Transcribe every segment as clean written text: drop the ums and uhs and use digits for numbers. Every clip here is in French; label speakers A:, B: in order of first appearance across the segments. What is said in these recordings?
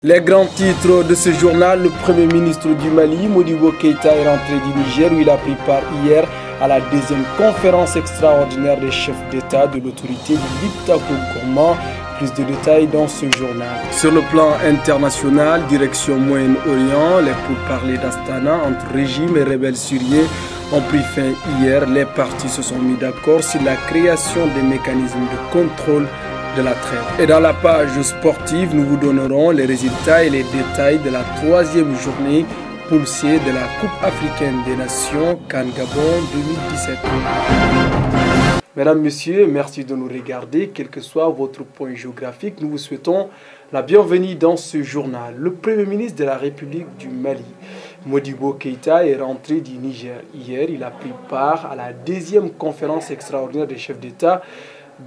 A: Les grands titres de ce journal, le Premier ministre du Mali, Modibo Keïta, est rentré du Niger où il a pris part hier à la deuxième conférence extraordinaire des chefs d'État de l'autorité du Liptako-Gourma. Plus de détails dans ce journal. Sur le plan international, direction Moyen-Orient, les pourparlers d'Astana entre régime et rebelles syriens ont pris fin hier. Les partis se sont mis d'accord sur la création des mécanismes de contrôle de la trêve. Et dans la page sportive, nous vous donnerons les résultats et les détails de la troisième journée poule C de la Coupe africaine des Nations CAN Gabon 2017. Mesdames, Messieurs, merci de nous regarder, quel que soit votre point géographique. Nous vous souhaitons la bienvenue dans ce journal. Le Premier ministre de la République du Mali, Modibo Keïta, est rentré du Niger. Hier, il a pris part à la deuxième conférence extraordinaire des chefs d'État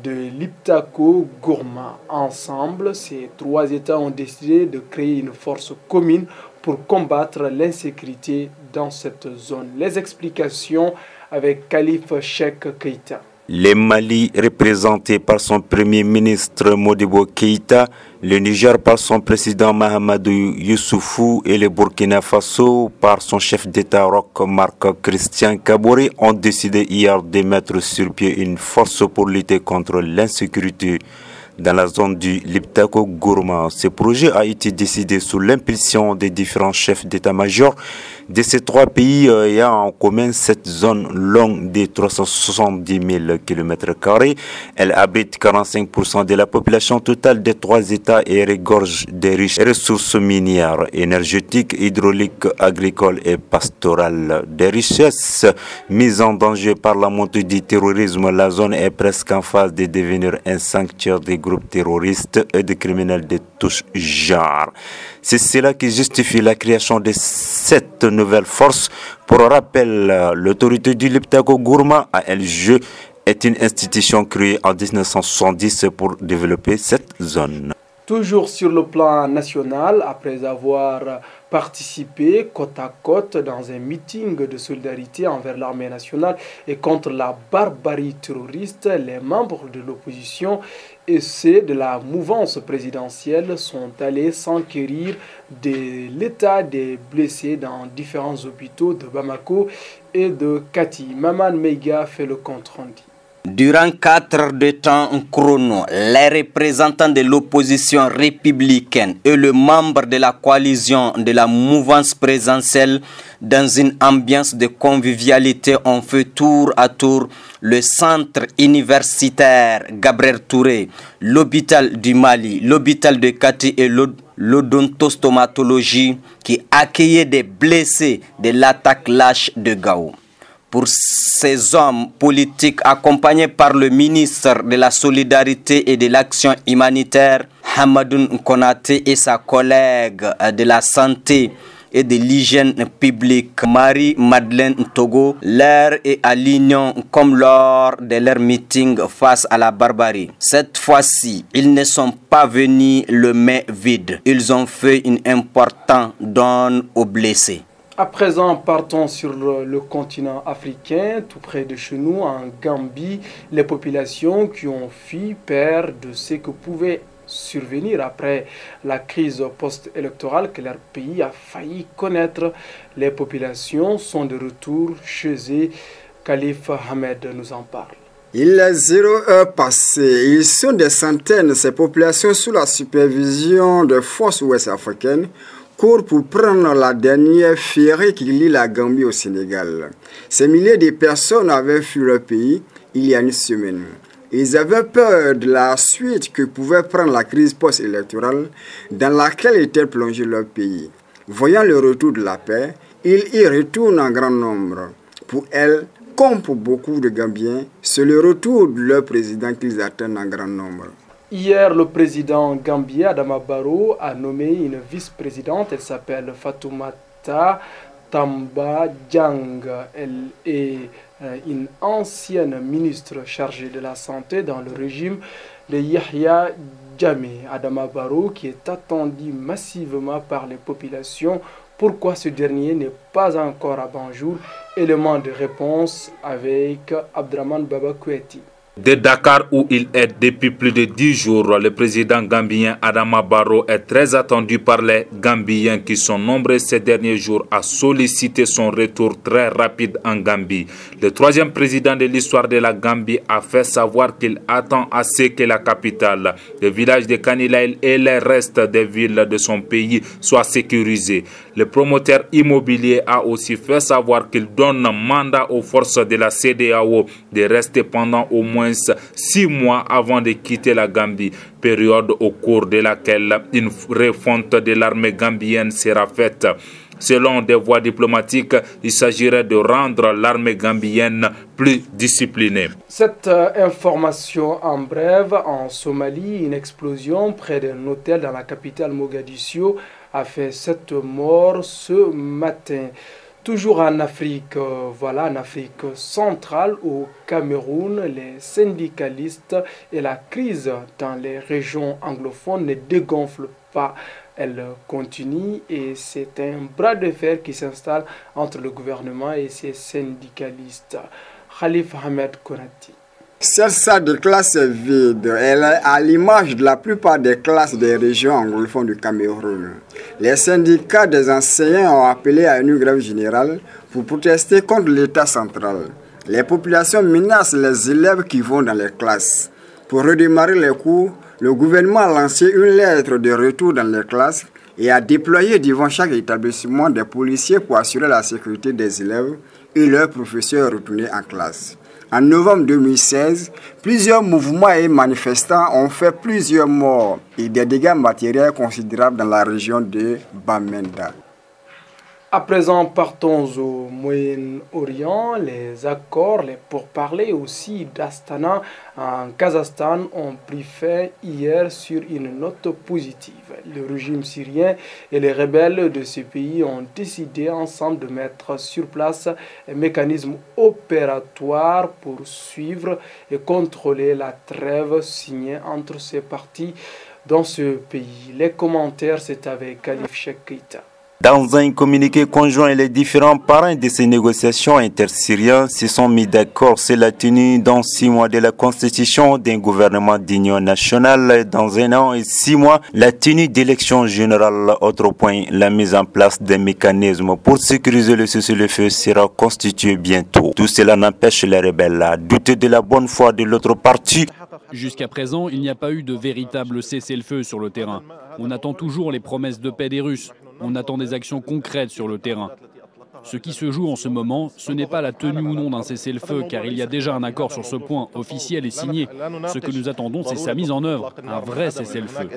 A: de Liptako-Gourma. Ensemble, ces trois États ont décidé de créer une force commune pour combattre l'insécurité dans cette zone. Les explications avec Khalif Cheikh Keïta.
B: Le Mali, représenté par son premier ministre Modibo Keïta, le Niger par son président Mahamadou Youssoufou et le Burkina Faso par son chef d'État Roch Marc Christian Kaboré ont décidé hier de mettre sur pied une force pour lutter contre l'insécurité dans la zone du Liptako-Gourma. Ce projet a été décidé sous l'impulsion des différents chefs d'état-major de ces trois pays ayant en commun cette zone longue de 370 000 km². Elle abrite 45% de la population totale des trois États et regorge des riches ressources minières, énergétiques, hydrauliques, agricoles et pastorales. Des richesses mises en danger par la montée du terrorisme, la zone est presque en phase de devenir un sanctuaire des groupes terroristes et de criminels de tous genres. C'est cela qui justifie la création de cette nouvelle force. Pour rappel, l'autorité du Liptako-Gourma, ALG, est une institution créée en 1970 pour développer cette zone.
A: Toujours sur le plan national, après avoir participé côte à côte dans un meeting de solidarité envers l'armée nationale et contre la barbarie terroriste, les membres de l'opposition et ceux de la mouvance présidentielle sont allés s'enquérir de l'état des blessés dans différents hôpitaux de Bamako et de Kati. Maman Meiga fait le compte rendu.
C: Durant 4 heures de temps chrono, les représentants de l'opposition républicaine et le membre de la coalition de la mouvance présidentielle, dans une ambiance de convivialité, ont fait tour à tour le centre universitaire Gabriel Touré, l'hôpital du Mali, l'hôpital de Kati et l'odontostomatologie qui accueillait des blessés de l'attaque lâche de Gao. Pour ces hommes politiques accompagnés par le ministre de la Solidarité et de l'Action humanitaire, Hamadoun Konaté, et sa collègue de la Santé et de l'Hygiène publique, Marie-Madeleine Togo, l'heure est à l'union comme lors de leur meeting face à la barbarie. Cette fois-ci, ils ne sont pas venus le main vide. Ils ont fait une importante donne aux blessés.
A: À présent, partons sur le continent africain, tout près de chez nous, en Gambie. Les populations qui ont fui peur de ce que pouvait survenir après la crise post-électorale que leur pays a failli connaître. Les populations sont de retour chez eux. Khalif Ahmed nous en parle.
D: Il est 0 heure passée. Ils sont des centaines, ces populations, sous la supervision des forces ouest-africaines, courent pour prendre la dernière ferry qui lie la Gambie au Sénégal. Ces milliers de personnes avaient fui leur pays il y a une semaine. Ils avaient peur de la suite que pouvait prendre la crise post-électorale dans laquelle était plongé leur pays. Voyant le retour de la paix, ils y retournent en grand nombre. Pour elles, comme pour beaucoup de Gambiens, c'est le retour de leur président qu'ils attendent en grand nombre.
A: Hier, le président gambien Adama Barrow a nommé une vice-présidente. Elle s'appelle Fatoumata Tambadjang. Elle est une ancienne ministre chargée de la santé dans le régime de Yahya Jammeh. Adama Barrow, qui est attendu massivement par les populations. Pourquoi ce dernier n'est pas encore à Banjul? Élément de réponse avec Abdraman Baba Koueti.
E: De Dakar où il est depuis plus de 10 jours, le président gambien Adama Barrow est très attendu par les Gambiens qui sont nombreux ces derniers jours à solliciter son retour très rapide en Gambie. Le troisième président de l'histoire de la Gambie a fait savoir qu'il attend assez que la capitale, le village de Kanilail et les restes des villes de son pays soient sécurisés. Le promoteur immobilier a aussi fait savoir qu'il donne mandat aux forces de la CEDEAO de rester pendant au moins 6 mois avant de quitter la Gambie, période au cours de laquelle une refonte de l'armée gambienne sera faite. Selon des voies diplomatiques, il s'agirait de rendre l'armée gambienne plus disciplinée.
A: Cette information en bref, en Somalie, une explosion près d'un hôtel dans la capitale Mogadiscio a fait 7 morts ce matin. Toujours en Afrique, en Afrique centrale, au Cameroun, les syndicalistes et la crise dans les régions anglophones ne dégonflent pas. Elle continue et c'est un bras de fer qui s'installe entre le gouvernement et ses syndicalistes. Khalif Ahmed Konati.
D: Cette salle de classe est vide. Elle est à l'image de la plupart des classes des régions anglophones du Cameroun. Les syndicats des enseignants ont appelé à une grève générale pour protester contre l'État central. Les populations menacent les élèves qui vont dans les classes. Pour redémarrer les cours, le gouvernement a lancé une lettre de retour dans les classes et a déployé devant chaque établissement des policiers pour assurer la sécurité des élèves et leurs professeurs retournés en classe. En novembre 2016, plusieurs mouvements et manifestants ont fait plusieurs morts et des dégâts matériels considérables dans la région de Bamenda.
A: À présent, partons au Moyen-Orient. Les accords, les pourparlers aussi d'Astana en Kazakhstan ont pris fin hier sur une note positive. Le régime syrien et les rebelles de ce pays ont décidé ensemble de mettre sur place un mécanisme opératoire pour suivre et contrôler la trêve signée entre ces parties dans ce pays. Les commentaires, c'est avec Khalif Cheikh Keita.
B: Dans un communiqué conjoint, les différents parrains de ces négociations intersyriennes se sont mis d'accord sur la tenue dans 6 mois de la constitution d'un gouvernement d'union nationale, dans 1 an et 6 mois, la tenue d'élections générales. Autre point, la mise en place d'un mécanisme pour sécuriser le cessez-le-feu sera constitué bientôt. Tout cela n'empêche les rebelles à douter de la bonne foi de l'autre partie.
F: Jusqu'à présent, il n'y a pas eu de véritable cessez-le-feu sur le terrain. On attend toujours les promesses de paix des Russes. On attend des actions concrètes sur le terrain. Ce qui se joue en ce moment, ce n'est pas la tenue ou non d'un cessez-le-feu, car il y a déjà un accord sur ce point, officiel et signé. Ce que nous attendons, c'est sa mise en œuvre, un vrai cessez-le-feu.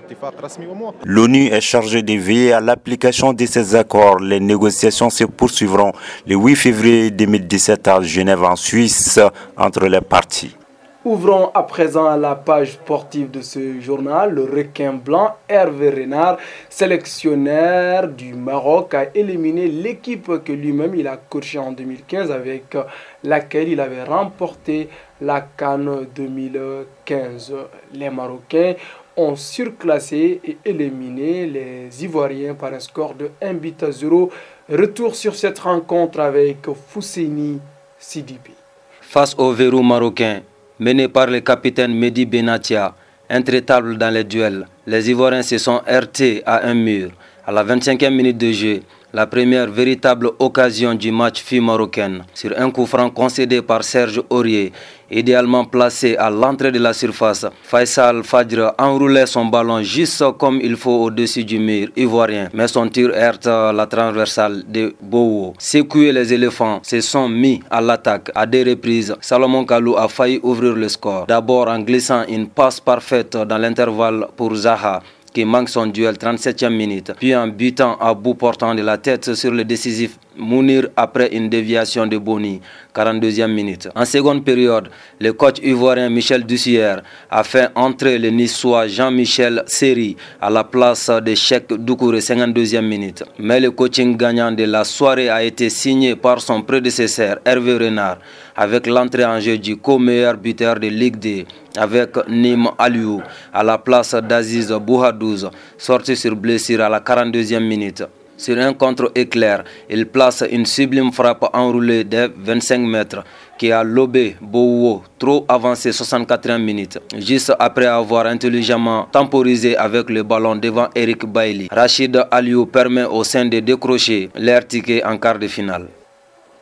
B: L'ONU est chargée de veiller à l'application de ces accords. Les négociations se poursuivront le 8 février 2017 à Genève, en Suisse, entre les parties.
A: Ouvrons à présent la page sportive de ce journal. Le requin blanc Hervé Renard, sélectionneur du Maroc, a éliminé l'équipe que lui-même il a coachée en 2015 avec laquelle il avait remporté la CAN 2015. Les Marocains ont surclassé et éliminé les Ivoiriens par un score de 1-0. Retour sur cette rencontre avec Fousseini Sidibi.
C: Face au verrou marocain, mené par le capitaine Mehdi Benatia, intraitable dans les duels, les Ivoiriens se sont heurtés à un mur. À la 25e minute de jeu, la première véritable occasion du match fut marocaine. Sur un coup franc concédé par Serge Aurier, idéalement placé à l'entrée de la surface, Faisal Fadjr enroulait son ballon juste comme il faut au-dessus du mur ivoirien. Mais son tir heurte la transversale de Bowo. Secoués, les éléphants se sont mis à l'attaque. À 2 reprises, Salomon Kalou a failli ouvrir le score. D'abord en glissant une passe parfaite dans l'intervalle pour Zaha, qui manque son duel 37e minute, puis en butant à bout portant de la tête sur le décisif Mounir après une déviation de Boni, 42e minute. En seconde période, le coach ivoirien Michel Dussière a fait entrer le Niçois Jean-Michel Seri à la place de Cheikh Doucouré, 52e minute. Mais le coaching gagnant de la soirée a été signé par son prédécesseur Hervé Renard, avec l'entrée en jeu du co-meilleur buteur de Ligue 2, avec Nim Aliou à la place d'Aziz Bouhadouz, sorti sur blessure à la 42e minute. Sur un contre-éclair, il place une sublime frappe enroulée de 25 mètres qui a lobé Bouwo, trop avancé 64e minute. Juste après avoir intelligemment temporisé avec le ballon devant Eric Bailly, Rachid Aliou permet au sein de décrocher leur ticket en quart de finale.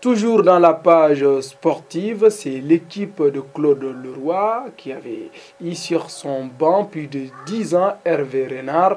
A: Toujours dans la page sportive, c'est l'équipe de Claude Leroy qui avait eu sur son banc plus de 10 ans Hervé Renard,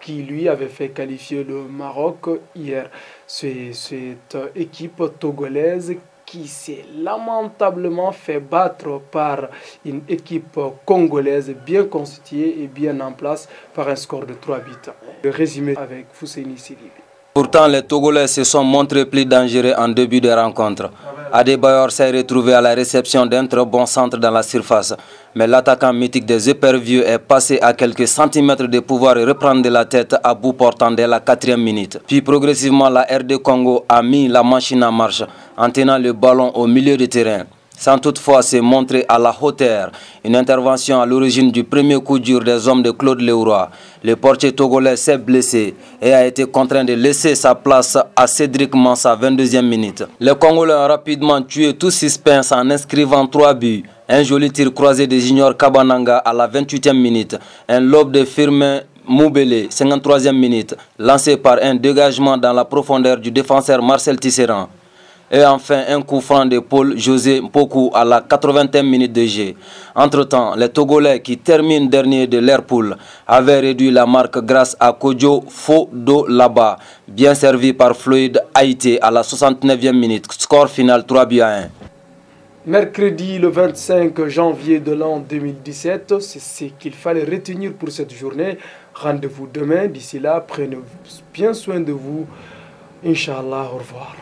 A: qui lui avait fait qualifier le Maroc hier. C'est cette équipe togolaise qui s'est lamentablement fait battre par une équipe congolaise bien constituée et bien en place par un score de 3 buts. Le résumé avec Fousseini Silibi.
C: Pourtant, les Togolais se sont montrés plus dangereux en début de rencontre. Adebayor s'est retrouvé à la réception d'un très bon centre dans la surface. Mais l'attaquant mythique des Épervieux est passé à quelques centimètres de pouvoir reprendre de la tête à bout portant dès la 4e minute. Puis progressivement, la RD Congo a mis la machine en marche en tenant le ballon au milieu du terrain, sans toutefois se montrer à la hauteur. Une intervention à l'origine du premier coup dur des hommes de Claude Leroy. Le portier togolais s'est blessé et a été contraint de laisser sa place à Cédric Mansa à 22e minute. Les Congolais ont rapidement tué tout suspense en inscrivant 3 buts. Un joli tir croisé de Junior Kabananga à la 28e minute. Un lob de Firmin Moubele, 53e minute, lancé par un dégagement dans la profondeur du défenseur Marcel Tisserand. Et enfin, un coup franc de Paul José Mpoku à la 80e minute de jeu. Entre-temps, les Togolais qui terminent dernier de leur poule avaient réduit la marque grâce à Kodjo Fodo Laba, bien servi par Floyd Haïté à la 69e minute. Score final 3-1.
A: Mercredi le 25 janvier de l'an 2017, c'est ce qu'il fallait retenir pour cette journée. Rendez-vous demain. D'ici là, prenez bien soin de vous. Inch'Allah, au revoir.